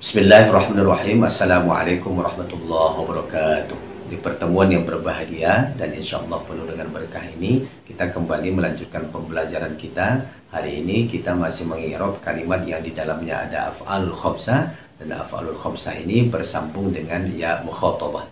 Bismillahirrahmanirrahim. Assalamualaikum warahmatullahi wabarakatuh. Di pertemuan yang berbahagia dan insya Allah penuh dengan berkah ini, kita kembali melanjutkan pembelajaran kita. Hari ini kita masih mengi'rab kalimat yang di dalamnya ada af'alul khamsah, dan af'alul khamsah ini bersambung dengan ya mukhatabah.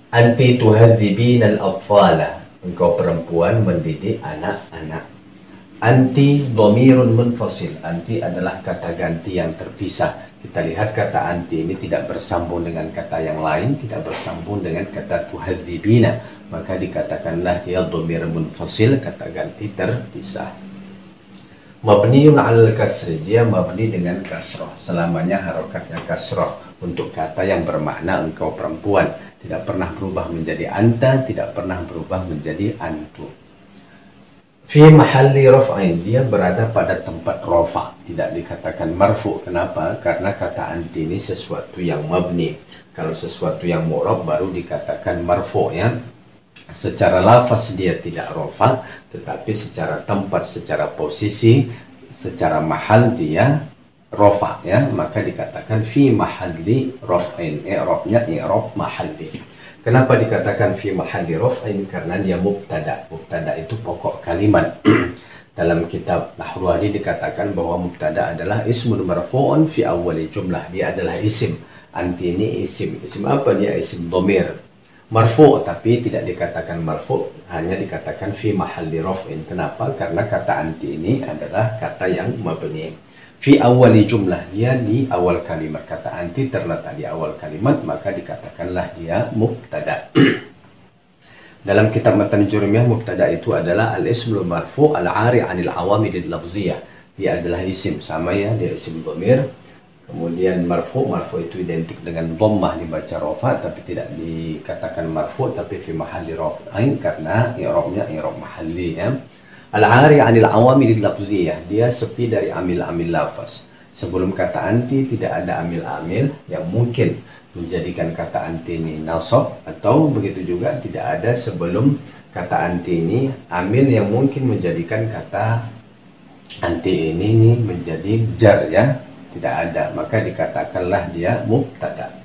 Anti tuhadzibina al-atfala. Engkau perempuan mendidik anak-anak. Anti dhamirun munfasil. Anti adalah kata ganti yang terpisah. Kita lihat kata anti ini tidak bersambung dengan kata yang lain, tidak bersambung dengan kata tuhadzibina, maka dikatakanlah dia dhamir munfasil, kata ganti terpisah. Mabniun 'alal kasri, dia mabni dengan kasrah, selamanya harokatnya kasrah untuk kata yang bermakna engkau perempuan. Tidak pernah berubah menjadi anta, tidak pernah berubah menjadi antu. Fi mahalli raf'ain, dia berada pada tempat rafa, tidak dikatakan marfu. Kenapa? Karena kata anti ini sesuatu yang mabni. Kalau sesuatu yang mu'rab baru dikatakan marfu, ya. Secara lafaz dia tidak rafa, tetapi secara tempat, secara posisi, secara mahal dia rafa, ya, maka dikatakan fi mahalli raf'in. I'rabnya i'rab mahalli. Kenapa dikatakan fi mahalli raf'in? Karena dia mubtada. Mubtada itu pokok kalimat. Dalam kitab Nahwani dikatakan bahwa mubtada adalah ismun marfu'un fi awwali jumlah. Dia adalah isim. Anti ini isim. Isim apa dia? Isim dhamir. Marfu', tapi tidak dikatakan marfu', hanya dikatakan fi mahalli raf'in. Kenapa? Karena kata anti ini adalah kata yang mabni. Fi awali jumlah, dia di awal kalimat. Kata anti terletak di awal kalimat, maka dikatakanlah dia mubtada. Dalam kitab Matan Jurmiyah, mubtada itu adalah al-ismul marfu' al-'ari 'anil awamil lafziyah. Dia adalah isim, sama ya, dia isim dhamir. Kemudian marfu' itu identik dengan dhammah, dibaca rafa, tapi tidak dikatakan marfu', tapi fi mahalli raf'ain karena i'rabnya i'rab mahalli, ya. Al-'ari 'anil awamil lafziyah, dia sepi dari amil-amil lafaz. Sebelum kata anti tidak ada amil-amil yang mungkin menjadikan kata anti ini nasab, atau begitu juga tidak ada sebelum kata anti ini amil yang mungkin menjadikan kata anti ini menjadi jar, ya. Tidak ada, maka dikatakanlah dia mubtada.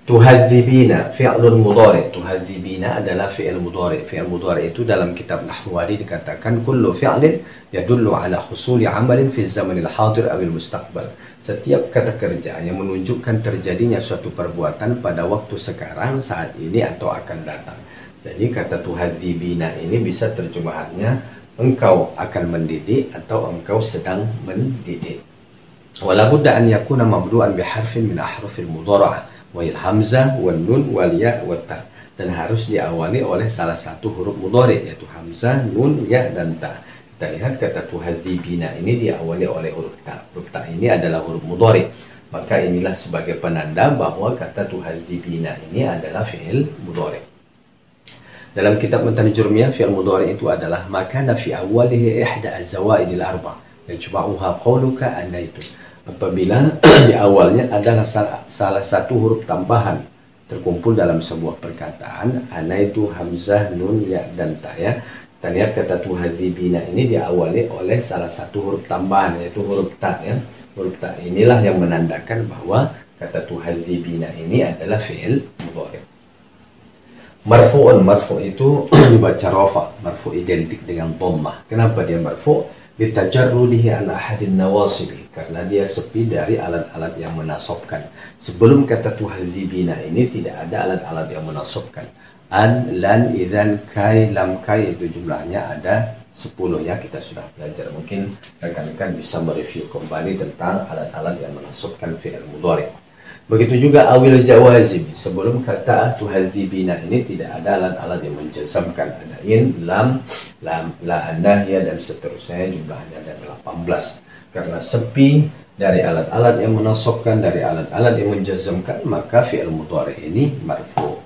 Tuhadzibina fi'lun mudhari'. Tuhadzibina adalah fi'il mudhari'. Fi'il mudhari' itu dalam kitab Nahwani dikatakan kullu fi'lin yadullu ala husuli 'amalin fi zamanil hadir awil mustaqbal. Setiap kata kerja yang menunjukkan terjadinya suatu perbuatan pada waktu sekarang, saat ini, atau akan datang. Jadi kata tuhadzibina ini bisa terjemahannya engkau akan mendidik atau engkau sedang mendidik. Wala budda an yakuna mabdu'an biharfin min ahrufil mudhara'ah wa hamzah wal nun wal ya wat ta, dan harus diawali oleh salah satu huruf mudhari, yaitu hamzah, nun, ya, dan ta. Kita lihat kata tuhadzibina ini diawali oleh huruf ta. Huruf ta ini adalah huruf mudhari, maka inilah sebagai penanda bahwa kata tuhadzibina ini adalah fi'il mudhari. Dalam kitab Matan Jurmiyah, fi'il mudhari itu adalah makana fi awwalihi ihda az-zawaidil arba' yajma'uha qawluka anaitu. Apabila di awalnya adalah salah satu huruf tambahan terkumpul dalam sebuah perkataan, ana itu hamzah, nun, ya, dan ta, ya. Kita lihat kata tuhadzibina ini diawali oleh salah satu huruf tambahan, yaitu huruf ta, ya. Huruf ta inilah yang menandakan bahwa kata tuhadzibina ini adalah fi'il mudhari'. Marfu'un, marfu' itu dibaca rafa, marfu' identik dengan dhammah. Kenapa dia marfu'? Litajarrudihi an ahadin nawasibi, karena dia sepi dari alat-alat yang menasabkan. Sebelum kata tuhadzibina ini tidak ada alat-alat yang menasabkan. An, lan, idzan, kai, lam, kai, itu jumlahnya ada 10, ya. Kita sudah belajar. Mungkin rekan-rekan bisa mereview kembali tentang alat-alat yang menasabkan fi'il mudhari'. Begitu juga awil jawazim. Sebelum kata tuhadzibina ini tidak ada alat-alat yang menjazamkan. Ada in, lam, la, nahya, dan seterusnya, jumlahnya ada 18. Karena sepi dari alat-alat yang menasabkan, dari alat-alat yang menjazamkan, maka fi'il mudhari' ini marfu'.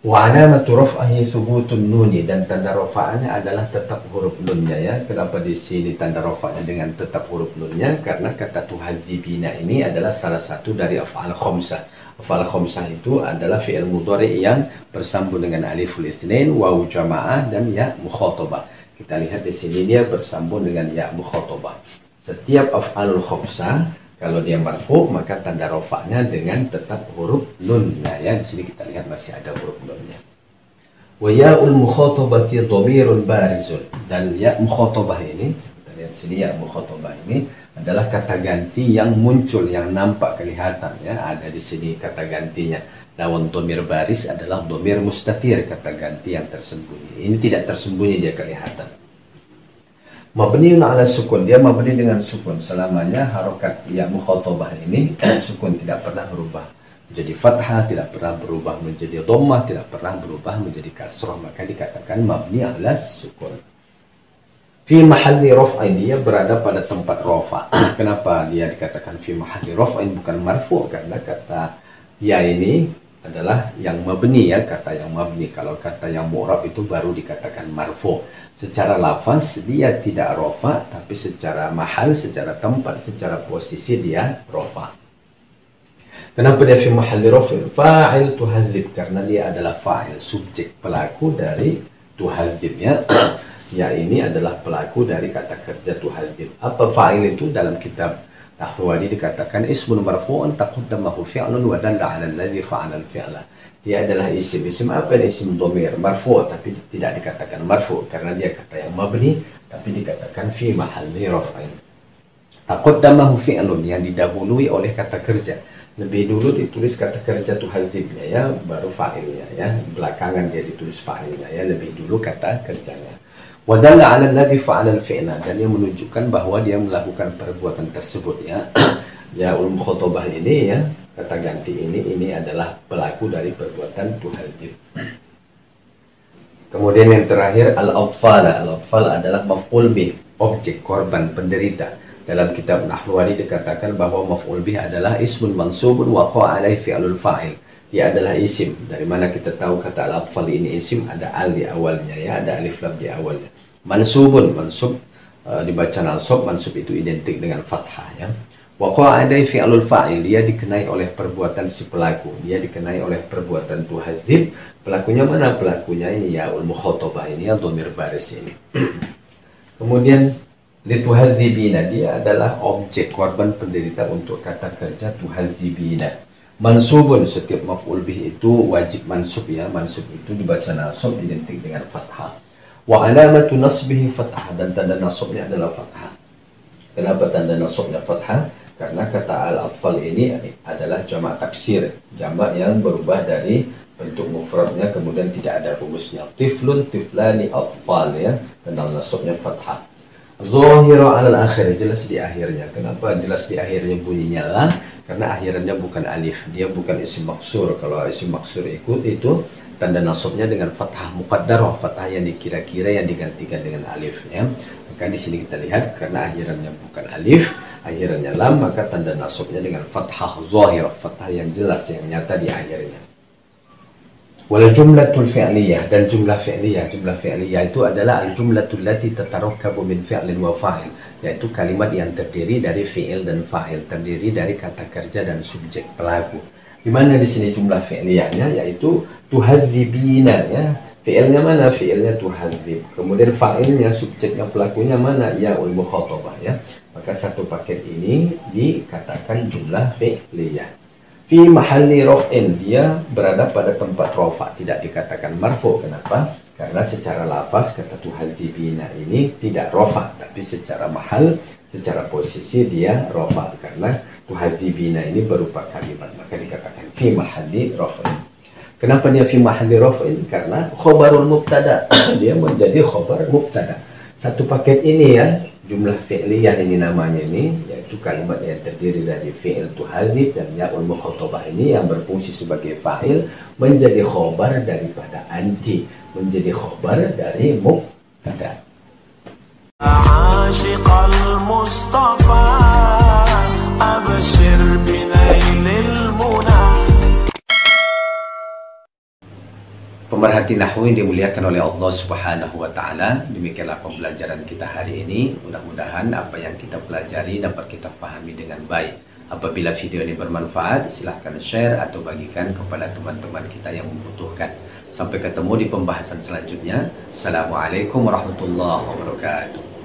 Wa alamatu raf'ihi thubutun nuni, dan tanda rafa'nya adalah tetap huruf nunnya ya. Kenapa di sini tanda rafa'nya dengan tetap huruf nunnya? Karena kata tuhadzibina ini adalah salah satu dari af'al khamsah. Af'al khamsah itu adalah fi'il mudhari yang bersambung dengan aliful itsnain, wawu jamaah, dan ya mukhatabah. Kita lihat di sini dia bersambung dengan ya mukhatabah. Setiap af'alul khamsah kalau dia marfu, maka tanda rofaknya dengan tetap huruf nunnya ya. Di sini kita lihat masih ada huruf nunnya. Wa ya'ul mukhatabati dhamirun barizun, dan ya mukhatabah ini, kita lihat sini ya mukhatabah ini adalah kata ganti yang muncul, yang nampak kelihatan ya. Ada di sini kata gantinya. Lawan dhamir baris adalah dhamir mustatir, kata ganti yang tersembunyi. Ini tidak tersembunyi, dia kelihatan. Mabniun ala sukun, dia mabni dengan sukun selamanya. Harokat ya mukhatabah ini sukun tidak pernah berubah menjadi fathah, tidak pernah berubah menjadi dhammah, tidak pernah berubah menjadi kasrah, maka dikatakan mabni ala sukun. Fi mahalli raf'in, dia berada pada tempat rafa. Kenapa dia dikatakan fi mahalli raf'in bukan marfu? Karena kata ya ini adalah yang mabni ya, kata yang mabni. Kalau kata yang mu'rab itu baru dikatakan marfu. Secara lafaz dia tidak rofa, tapi secara mahal, secara tempat, secara posisi dia rofa. Kenapa dia fi mahalli raf'in? Fa'il tuhadzib, karena dia adalah fa'il, subjek, pelaku dari tuhadzib ya. Ya ini adalah pelaku dari kata kerja tuhadzib. Apa fa'il itu? Dalam kitab Nahwadi dikatakan ismun marfu'un taqaddamahu fi'lun wa dalla 'ala alladhi fa'ala al-fi'la. Dia adalah isim. Isim apa? Isim dhamir marfu', tapi tidak dikatakan marfu' karena dia kata yang mabni, tapi dikatakan fi mahalli raf'in. Taqaddamahu fi'lun, yang didahului oleh kata kerja. Lebih dulu ditulis kata kerja tuhadzibnya ya, baru fa'ilnya ya. Belakangan dia ditulis fa'ilnya ya, lebih dulu kata kerjanya. Wa dalla 'ala alladhi fa'ala al-fi'la, dan dia menunjukkan bahwa dia melakukan perbuatan tersebut ya. Ya mukhatabah ini ya, kata ganti ini adalah pelaku dari perbuatan tuhadzib. Kemudian yang terakhir al-atfal. Al-atfal adalah maf'ul bih, objek, korban, penderita. Dalam kitab Nahwadi dikatakan bahwa maf'ul bih adalah ismun mansubun waqa'a alaihi fi'lul fa'il. Dia adalah isim. Dari mana kita tahu kata al-atfal ini isim? Ada al di awalnya ya, ada alif lam di awalnya. Mansubun, mansub dibaca nasab, mansub itu identik dengan fathah ya. Waqa'a alaihi fi'lul fa'il, dia dikenai oleh perbuatan si pelaku, dia dikenai oleh perbuatan tuhadzib. Pelakunya mana? Pelakunya ini yaul mukhatabah ini, yang dhamir baris ini. Kemudian lituhadzibina, dia adalah objek, korban, penderita untuk kata kerja tuhadzibina. Mansubun, setiap maf'ul bih itu wajib mansub ya, mansub itu dibaca nasab identik dengan fathah. Wa alamatu nasbihi fathah, dan tanda nasabnya adalah fathah. Kenapa tanda nasabnya fathah? Karena kata al-atfal ini adalah jamak taksir, jamak yang berubah dari bentuk mufradnya kemudian tidak ada rumusnya. Tiflun, tiflani, atfal ya, tanda nasabnya fathah. Zahira 'ala al-akhir, jelas di akhirnya. Kenapa jelas di akhirnya bunyinya lam? Karena akhirnya bukan alif, dia bukan isim maksur. Kalau isim maksur ikut itu tanda nasabnya dengan fathah muqaddarah, fathah yang dikira-kira yang digantikan dengan alif ya. Maka di sini kita lihat karena akhirannya bukan alif, akhirannya lam, maka tanda nasabnya dengan fathah zahirah, fathah yang jelas, yang nyata di akhirnya. Wal jumlatul fi'liyah, dan jumlah fi'liyah. Jumlah fi'liyah itu adalah al-jumlatul lati tatarakkabu min fi'lin wa fa'il, yaitu kalimat yang terdiri dari fi'il dan fa'il, terdiri dari kata kerja dan subjek, pelaku. Di mana di sini jumlah fi'liyahnya? Yaitu tuhadzibina ya. Fi'ilnya mana? Fi'ilnya tuhadzib. Kemudian fa'ilnya, subjeknya, pelakunya mana? Yaul mukhatabah ya. Maka satu paket ini dikatakan jumlah fi'liyah. Fi mahalli raf'in, dia berada pada tempat rafa, tidak dikatakan marfu. Kenapa? Karena secara lafaz kata tuhadzibina ini tidak rafa, tapi secara mahal, secara posisi dia rafa. Karena tuhadzibina ini berupa kalimat, maka dikatakan fi mahalli raf'in. Kenapa dia fi mahalli raf'in? Karena khobarul mubtada, dia menjadi khobar mubtada. Satu paket ini ya, jumlah fi'liyah ini namanya ini, yaitu kalimat yang terdiri dari fi'il tuhadzib dan ya'ul mukhatabah ini yang berfungsi sebagai fa'il, menjadi khobar daripada anti, menjadi khobar dari mubtada. Aashiqal Mustafa abshir binailil munah. Pemerhati nahwu yang dimuliakan oleh Allah Subhanahu wa taala, demikianlah pembelajaran kita hari ini. Mudah-mudahan apa yang kita pelajari dapat kita pahami dengan baik. Apabila video ini bermanfaat, silahkan share atau bagikan kepada teman-teman kita yang membutuhkan. Sampai ketemu di pembahasan selanjutnya. Assalamualaikum warahmatullahi wabarakatuh.